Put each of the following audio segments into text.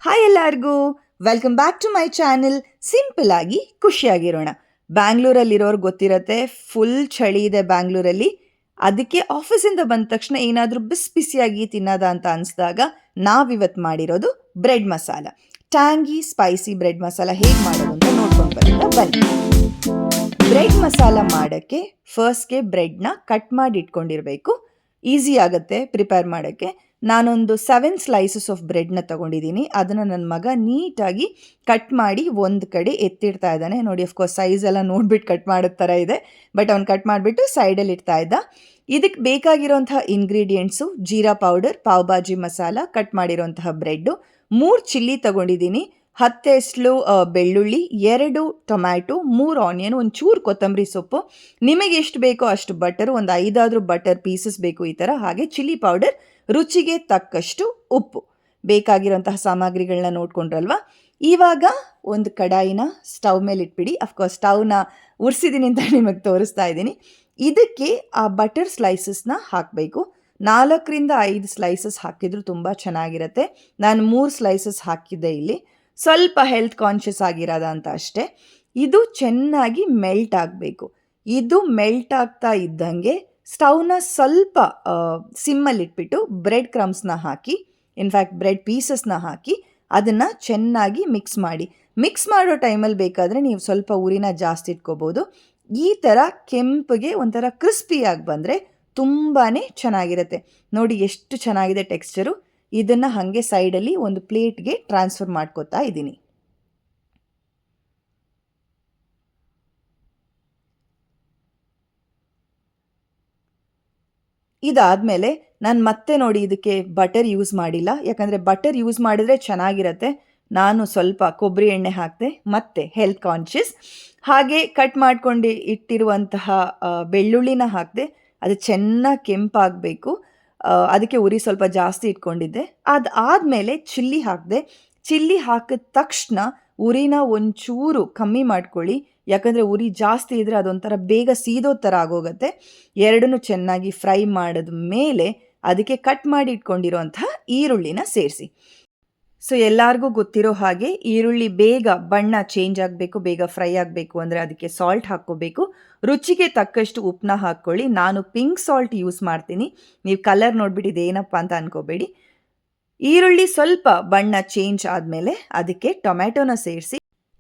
Hi ಎಲ್ಲರಿಗೂ, welcome back to my channel. Simple ಆಗಿ ಖುಷಿಯಾಗಿರೋಣ. ಬ್ಯಾಂಗ್ಳೂರಲ್ಲಿರೋರು ಗೊತ್ತಿರತ್ತೆ, ಫುಲ್ ಚಳಿ ಇದೆ ಬ್ಯಾಂಗ್ಳೂರಲ್ಲಿ. ಅದಕ್ಕೆ ಆಫೀಸಿಂದ ಬಂದ ತಕ್ಷಣ ಏನಾದರೂ ಬಿಸಿ ಬಿಸಿಯಾಗಿ ತಿನ್ನೋದ ಅಂತ ಅನಿಸಿದಾಗ ನಾವಿವತ್ತು ಮಾಡಿರೋದು bread masala. Tangy spicy bread masala ಹೇಗೆ ಮಾಡೋದು ಅಂತ ನೋಡ್ಕೊಂಡು ಬರೋಣ ಬನ್ನಿ. ಬ್ರೆಡ್ ಮಸಾಲ ಮಾಡೋಕ್ಕೆ ಫಸ್ಟ್ಗೆ ಬ್ರೆಡ್ನ ಕಟ್ ಮಾಡಿ ಇಟ್ಕೊಂಡಿರಬೇಕು. ಈಸಿ ಆಗುತ್ತೆ ಪ್ರಿಪೇರ್ ಮಾಡೋಕ್ಕೆ. ನಾನೊಂದು 7 ಸ್ಲೈಸಸ್ ಆಫ್ ಬ್ರೆಡ್ನ ತೊಗೊಂಡಿದ್ದೀನಿ. ಅದನ್ನು ನನ್ನ ಮಗ ನೀಟಾಗಿ ಕಟ್ ಮಾಡಿ ಒಂದು ಕಡೆ ಎತ್ತಿಡ್ತಾ ಇದ್ದಾನೆ. ನೋಡಿ, ಅಫ್ಕೋರ್ಸ್ ಸೈಜ್ ಎಲ್ಲ ನೋಡ್ಬಿಟ್ಟು ಕಟ್ ಮಾಡೋದು ಥರ ಇದೆ, ಬಟ್ ಅವ್ನು ಕಟ್ ಮಾಡಿಬಿಟ್ಟು ಸೈಡಲ್ಲಿ ಇಡ್ತಾ ಇದ್ದ. ಇದಕ್ಕೆ ಬೇಕಾಗಿರೋಂತಹ ingredients: jeera powder, pav bhaji masala, cut ಮಾಡಿರೋಂತಹ ಬ್ರೆಡ್ಡು, 3 ಚಿಲ್ಲಿ ತೊಗೊಂಡಿದ್ದೀನಿ, 10 ಎಸ್ಲು ಬೆಳ್ಳುಳ್ಳಿ, 2 ಟೊಮ್ಯಾಟೊ, 3 ಆನಿಯನ್, ಒಂಚೂರು ಕೊತ್ತಂಬರಿ ಸೊಪ್ಪು, ನಿಮಗೆ ಎಷ್ಟು ಬೇಕೋ ಅಷ್ಟು ಬಟರು, ಒಂದು 5 ಬಟರ್ ಪೀಸಸ್ ಬೇಕು ಈ ಥರ, ಹಾಗೆ ಚಿಲ್ಲಿ ಪೌಡರ್, ರುಚಿಗೆ ತಕ್ಕಷ್ಟು ಉಪ್ಪು. ಬೇಕಾಗಿರೋಂತಹ ಸಾಮಗ್ರಿಗಳನ್ನ ನೋಡ್ಕೊಂಡ್ರಲ್ವ. ಇವಾಗ ಒಂದು ಕಡಾಯಿನ ಸ್ಟವ್ ಮೇಲೆ ಇಟ್ಬಿಡಿ. ಅಫ್ಕೋರ್ಸ್ ಸ್ಟವ್ನ ಉರಿಸಿದ್ದೀನಿ ಅಂತ ನಿಮಗೆ ತೋರಿಸ್ತಾ ಇದ್ದೀನಿ. ಇದಕ್ಕೆ ಆ ಬಟರ್ ಸ್ಲೈಸಸ್ನ ಹಾಕಬೇಕು. 4ರಿಂದ 5 ಸ್ಲೈಸಸ್ ಹಾಕಿದ್ರು ತುಂಬ ಚೆನ್ನಾಗಿರುತ್ತೆ. ನಾನು 3 ಸ್ಲೈಸಸ್ ಹಾಕಿದ್ದೆ ಇಲ್ಲಿ. ಸ್ವಲ್ಪ ಹೆಲ್ತ್ ಕಾನ್ಷಿಯಸ್ ಆಗಿರೋದ ಅಂತ ಅಷ್ಟೇ. ಇದು ಚೆನ್ನಾಗಿ ಮೆಲ್ಟ್ ಆಗಬೇಕು. ಇದು ಮೆಲ್ಟ್ ಆಗ್ತಾ ಇದ್ದಂಗೆ ಸ್ಟವ್ನ ಸ್ವಲ್ಪ ಸಿಮ್ಮಲ್ಲಿಟ್ಬಿಟ್ಟು ಬ್ರೆಡ್ ಕ್ರಮ್ಸ್ನ ಹಾಕಿ, ಇನ್ಫ್ಯಾಕ್ಟ್ ಬ್ರೆಡ್ ಪೀಸಸ್ನ ಹಾಕಿ ಅದನ್ನು ಚೆನ್ನಾಗಿ ಮಿಕ್ಸ್ ಮಾಡಿ. ಮಿಕ್ಸ್ ಮಾಡೋ ಟೈಮಲ್ಲಿ ಬೇಕಾದರೆ ನೀವು ಸ್ವಲ್ಪ ಉರಿನ ಜಾಸ್ತಿ ಇಟ್ಕೋಬೋದು. ಈ ಥರ ಕೆಂಪಗೆ ಒಂಥರ ಕ್ರಿಸ್ಪಿಯಾಗಿ ಬಂದರೆ ತುಂಬಾ ಚೆನ್ನಾಗಿರುತ್ತೆ. ನೋಡಿ ಎಷ್ಟು ಚೆನ್ನಾಗಿದೆ ಟೆಕ್ಸ್ಚರು. ಇದನ್ನು ಹಾಗೆ ಸೈಡಲ್ಲಿ ಒಂದು ಪ್ಲೇಟ್ಗೆ ಟ್ರಾನ್ಸ್ಫರ್ ಮಾಡ್ಕೋತಾ ಇದ್ದೀನಿ. ಇದಾದಮೇಲೆ ನಾನು ಮತ್ತೆ ನೋಡಿ ಇದಕ್ಕೆ ಬಟರ್ ಯೂಸ್ ಮಾಡಿಲ್ಲ, ಯಾಕಂದರೆ ಬಟರ್ ಯೂಸ್ ಮಾಡಿದ್ರೆ ಚೆನ್ನಾಗಿರುತ್ತೆ. ನಾನು ಸ್ವಲ್ಪ ಕೊಬ್ಬರಿ ಎಣ್ಣೆ ಹಾಕಿದೆ, ಮತ್ತು ಹೆಲ್ತ್ ಕಾನ್ಷಿಯಸ್. ಹಾಗೆ ಕಟ್ ಮಾಡ್ಕೊಂಡು ಇಟ್ಟಿರುವಂತಹ ಬೆಳ್ಳುಳ್ಳಿನ ಹಾಕಿದೆ. ಅದು ಚೆನ್ನಾಗಿ ಕೆಂಪಾಗಬೇಕು, ಅದಕ್ಕೆ ಉರಿ ಸ್ವಲ್ಪ ಜಾಸ್ತಿ ಇಟ್ಕೊಂಡಿದ್ದೆ. ಅದಾದಮೇಲೆ ಚಿಲ್ಲಿ ಹಾಕಿದೆ. ಚಿಲ್ಲಿ ಹಾಕಿದ ತಕ್ಷಣ ಉರಿನ ಒಂಚೂರು ಕಮ್ಮಿ ಮಾಡ್ಕೊಳ್ಳಿ, ಯಾಕಂದರೆ ಉರಿ ಜಾಸ್ತಿ ಇದ್ದರೆ ಅದೊಂಥರ ಬೇಗ ಸೀದೋ ಥರ ಆಗೋಗುತ್ತೆ. ಎರಡನ್ನೂ ಚೆನ್ನಾಗಿ ಫ್ರೈ ಮಾಡಿದ ಮೇಲೆ ಅದಕ್ಕೆ ಕಟ್ ಮಾಡಿ ಇಟ್ಕೊಂಡಿರೋಂತಹ ಈರುಳ್ಳಿನ ಸೇರಿಸಿ. ಸೊ ಎಲ್ಲರಿಗೂ ಗೊತ್ತಿರೋ ಹಾಗೆ ಈರುಳ್ಳಿ ಬೇಗ ಬಣ್ಣ ಚೇಂಜ್ ಆಗಬೇಕು, ಬೇಗ ಫ್ರೈ ಆಗಬೇಕು ಅಂದರೆ ಅದಕ್ಕೆ ಸಾಲ್ಟ್ ಹಾಕ್ಕೋಬೇಕು. ರುಚಿಗೆ ತಕ್ಕಷ್ಟು ಉಪ್ಪನ್ನ ಹಾಕ್ಕೊಳ್ಳಿ. ನಾನು ಪಿಂಕ್ ಸಾಲ್ಟ್ ಯೂಸ್ ಮಾಡ್ತೀನಿ, ನೀವು ಕಲರ್ ನೋಡಿಬಿಟ್ಟು ಇದೇನಪ್ಪ ಅಂತ ಅನ್ಕೋಬೇಡಿ. ಈರುಳ್ಳಿ ಸ್ವಲ್ಪ ಬಣ್ಣ ಚೇಂಜ್ ಆದಮೇಲೆ ಅದಕ್ಕೆ ಟೊಮ್ಯಾಟೊನ ಸೇರಿಸಿ,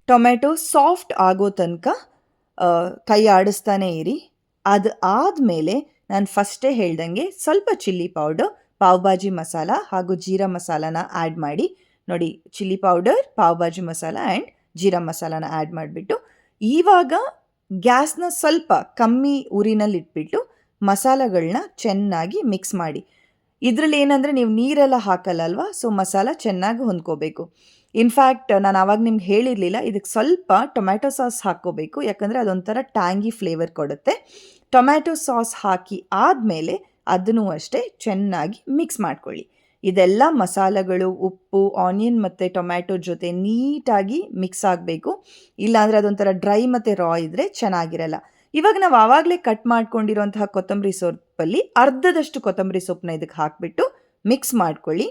ಟೊಮ್ಯಾಟೊ ಸಾಫ್ಟ್ ಆಗೋ ತನಕ ಕೈ ಆಡಿಸ್ತಾನೆ ಇರಿ. ಅದು ಆದಮೇಲೆ ನಾನು ಫಸ್ಟೇ ಹೇಳ್ದಂಗೆ ಸ್ವಲ್ಪ ಚಿಲ್ಲಿ ಪೌಡರ್, ಪಾವ್ ಭಾಜಿ ಮಸಾಲ ಹಾಗೂ ಜೀರಾ ಮಸಾಲಾನ ಆ್ಯಡ್ ಮಾಡಿ. ನೋಡಿ, chilli powder, pav bhaji masala and jeera ಮಸಾಲಾನ ಆ್ಯಡ್ ಮಾಡಿಬಿಟ್ಟು ಇವಾಗ ಗ್ಯಾಸ್ನ ಸ್ವಲ್ಪ ಕಮ್ಮಿ ಉರಿನಲ್ಲಿ ಇಟ್ಬಿಟ್ಟು ಮಸಾಲೆಗಳನ್ನ ಚೆನ್ನಾಗಿ ಮಿಕ್ಸ್ ಮಾಡಿ. ಇದರಲ್ಲಿ ಏನಂದರೆ ನೀವು ನೀರೆಲ್ಲ ಹಾಕಲ್ಲ ಅಲ್ವಾ, ಸೊ ಮಸಾಲ ಚೆನ್ನಾಗಿ ಹೊಂದ್ಕೋಬೇಕು. ಇನ್ಫ್ಯಾಕ್ಟ್ ನಾನು ಆವಾಗ ನಿಮ್ಗೆ ಹೇಳಿರಲಿಲ್ಲ, ಇದಕ್ಕೆ ಸ್ವಲ್ಪ ಟೊಮ್ಯಾಟೊ ಸಾಸ್ ಹಾಕ್ಕೋಬೇಕು, ಯಾಕಂದರೆ ಅದೊಂಥರ ಟ್ಯಾಂಗಿ ಫ್ಲೇವರ್ ಕೊಡುತ್ತೆ. ಟೊಮ್ಯಾಟೊ ಸಾಸ್ ಹಾಕಿ ಆದಮೇಲೆ ಅದನ್ನು ಅಷ್ಟೇ ಚೆನ್ನಾಗಿ ಮಿಕ್ಸ್ ಮಾಡ್ಕೊಳ್ಳಿ. ಇದೆಲ್ಲ ಮಸಾಲೆಗಳು, ಉಪ್ಪು, ಆನಿಯನ್ ಮತ್ತು ಟೊಮ್ಯಾಟೊ ಜೊತೆ ನೀಟಾಗಿ ಮಿಕ್ಸ್ ಆಗಬೇಕು. ಇಲ್ಲಾಂದರೆ ಅದೊಂಥರ ಡ್ರೈ ಮತ್ತು ರಾ ಇದ್ದರೆ ಚೆನ್ನಾಗಿರಲ್ಲ. ಇವಾಗ ನಾವು ಆವಾಗಲೇ ಕಟ್ ಮಾಡ್ಕೊಂಡಿರೋಂತಹ ಕೊತ್ತಂಬರಿ ಸೊಪ್ಪಲ್ಲಿ ಅರ್ಧದಷ್ಟು ಕೊತ್ತಂಬರಿ ಸೊಪ್ಪನ್ನ ಇದಕ್ಕೆ ಹಾಕಿಬಿಟ್ಟು ಮಿಕ್ಸ್ ಮಾಡ್ಕೊಳ್ಳಿ.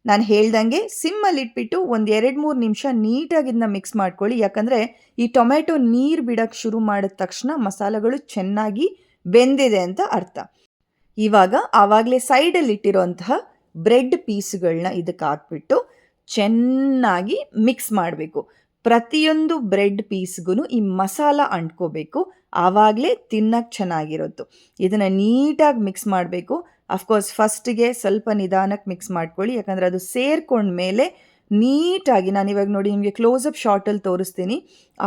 ನಾನು ಹೇಳ್ದಂಗೆ ಸಿಮ್ಮಲ್ಲಿ ಇಟ್ಬಿಟ್ಟು ಒಂದು 2-3 ನಿಮಿಷ ನೀಟಾಗಿ ಇದನ್ನ ಮಿಕ್ಸ್ ಮಾಡ್ಕೊಳ್ಳಿ, ಯಾಕಂದರೆ ಈ ಟೊಮ್ಯಾಟೊ ನೀರು ಬಿಡೋಕ್ಕೆ ಶುರು ಮಾಡಿದ ತಕ್ಷಣ ಮಸಾಲೆಗಳು ಚೆನ್ನಾಗಿ ಬೆಂದಿದೆ ಅಂತ ಅರ್ಥ. ಇವಾಗ ಆವಾಗಲೇ ಸೈಡಲ್ಲಿ ಇಟ್ಟಿರೋಂತಹ ಬ್ರೆಡ್ ಪೀಸ್ಗಳನ್ನ ಇದಕ್ಕೆ ಹಾಕ್ಬಿಟ್ಟು ಚೆನ್ನಾಗಿ ಮಿಕ್ಸ್ ಮಾಡಬೇಕು. ಪ್ರತಿಯೊಂದು ಬ್ರೆಡ್ ಪೀಸ್ಗೂ ಈ ಮಸಾಲ ಅಂಟ್ಕೋಬೇಕು, ಆವಾಗಲೇ ತಿನ್ನಕ್ಕೆ ಚೆನ್ನಾಗಿರುತ್ತೆ. ಇದನ್ನು ನೀಟಾಗಿ ಮಿಕ್ಸ್ ಮಾಡಬೇಕು. ಅಫ್ಕೋರ್ಸ್ ಫಸ್ಟಿಗೆ ಸ್ವಲ್ಪ ನಿಧಾನಕ್ಕೆ ಮಿಕ್ಸ್ ಮಾಡ್ಕೊಳ್ಳಿ, ಯಾಕಂದರೆ ಅದು ಸೇರ್ಕೊಂಡ್ಮೇಲೆ ನೀಟಾಗಿ, ನಾನಿವಾಗ ನೋಡಿ ನಿಮಗೆ ಕ್ಲೋಸಪ್ ಶಾರ್ಟಲ್ಲಿ ತೋರಿಸ್ತೀನಿ,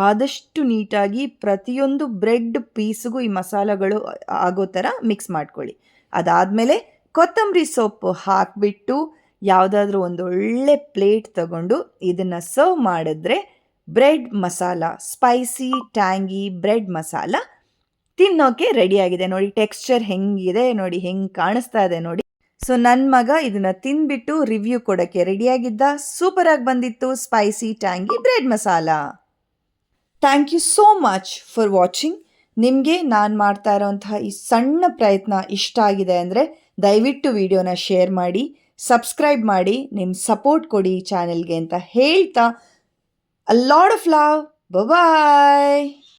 ಆದಷ್ಟು ನೀಟಾಗಿ ಪ್ರತಿಯೊಂದು ಬ್ರೆಡ್ ಪೀಸ್ಗೂ ಈ ಮಸಾಲೆಗಳು ಆಗೋ ಥರ ಮಿಕ್ಸ್ ಮಾಡ್ಕೊಳ್ಳಿ. ಅದಾದಮೇಲೆ ಕೊತ್ತಂಬರಿ ಸೊಪ್ಪು ಹಾಕಿಬಿಟ್ಟು ಯಾವುದಾದ್ರೂ ಒಂದು ಒಳ್ಳೆ ಪ್ಲೇಟ್ ತಗೊಂಡು ಇದನ್ನು ಸರ್ವ್ ಮಾಡಿದ್ರೆ bread masala, spicy tangy bread masala ತಿನ್ನೋಕೆ ರೆಡಿಯಾಗಿದೆ. ನೋಡಿ ಟೆಕ್ಸ್ಚರ್ ಹೆಂಗಿದೆ, ನೋಡಿ ಹೆಂಗೆ ಕಾಣಿಸ್ತಾ ಇದೆ ನೋಡಿ. ಸೊ ನನ್ನ ಮಗ ಇದನ್ನು ತಿಂದ್ಬಿಟ್ಟು ರಿವ್ಯೂ ಕೊಡೋಕ್ಕೆ ರೆಡಿಯಾಗಿದ್ದ. ಸೂಪರಾಗಿ ಬಂದಿತ್ತು spicy tangy bread masala. Thank you so much for watching. ನಿಮಗೆ ನಾನು ಮಾಡ್ತಾ ಇರೋಂತಹ ಈ ಸಣ್ಣ ಪ್ರಯತ್ನ ಇಷ್ಟ ಆಗಿದೆ ಅಂದರೆ ದಯವಿಟ್ಟು ವಿಡಿಯೋನ ಶೇರ್ ಮಾಡಿ, ಸಬ್ಸ್ಕ್ರೈಬ್ ಮಾಡಿ ನಿಮ್ಮ ಸಪೋರ್ಟ್ ಕೊಡಿ ಈ ಚಾನೆಲ್ಗೆ ಅಂತ ಹೇಳ್ತಾ, a lot of love, bye.